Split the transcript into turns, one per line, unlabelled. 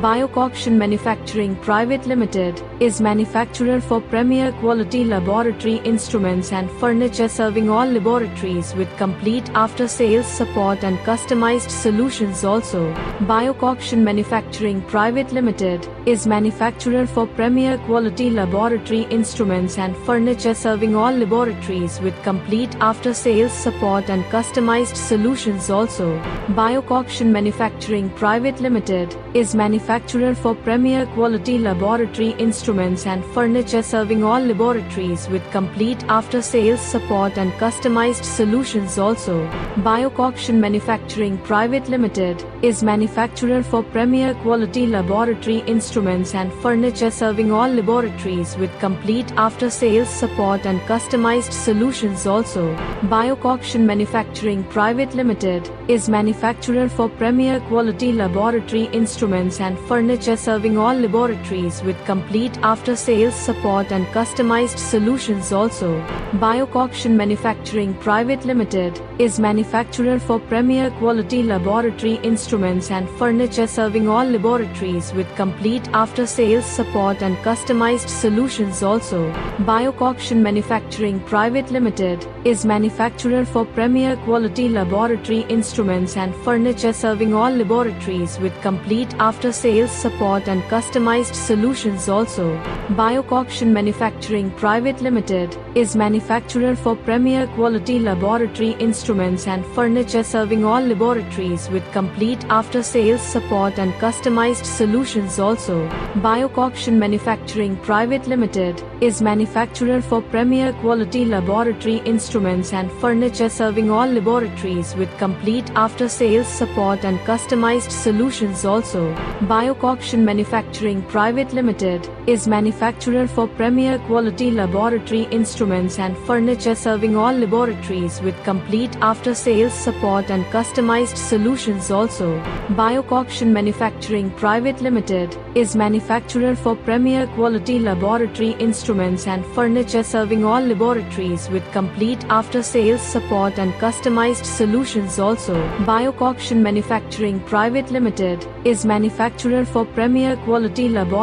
Bankura Manufacturing Private Ltd is manufacturer for premier quality laboratory instruments and furniture, serving all laboratories with complete after-sales support and customized solutions. Also, Bankura Manufacturing Private Ltd is manufacturer for premier quality laboratory instruments and furniture, serving all laboratories with complete after-sales support and customized solutions. Also, Bankura Manufacturing Private Ltd is manufacturer for premier quality laboratory instruments and furniture, serving all laboratories with complete after-sales support and customized solutions. Also, Bankura Manufacturing Private Ltd is manufacturer for premier quality laboratory instruments and furniture, serving all laboratories with complete after-sales support and customized solutions. Also, Bankura Manufacturing Private Ltd is manufacturer for premier quality laboratory instruments and furniture, serving all laboratories with complete after-sales support and customized solutions. Also, Bankura Manufacturing Private Ltd is manufacturer for premier quality laboratory instruments and furniture, serving all laboratories with complete after-sales support and customized solutions. Also, Bankura Manufacturing Private Ltd is manufacturer for premier quality laboratory instruments and furniture, serving all laboratories with complete after-sales support and customized solutions. Also, Bankura Manufacturing Private Ltd is manufacturer for premier quality laboratory instruments and furniture, serving all laboratories with complete after-sales support and customized solutions. Also, Bankura Manufacturing Private Ltd is manufacturer for premier quality laboratory instruments and furniture, serving all laboratories with complete after-sales support and customized solutions. Also, Bankura Manufacturing Private Ltd is manufacturer for premier quality laboratory instruments and furniture, serving all laboratories with complete after-sales support and customized solutions. Also, Bankura Manufacturing Private Ltd is manufacturer for premier quality laboratory instruments and furniture, serving all laboratories with complete after-sales support and customized solutions. Also, Bankura Manufacturing Private Ltd is manufacturer for premier quality laboratory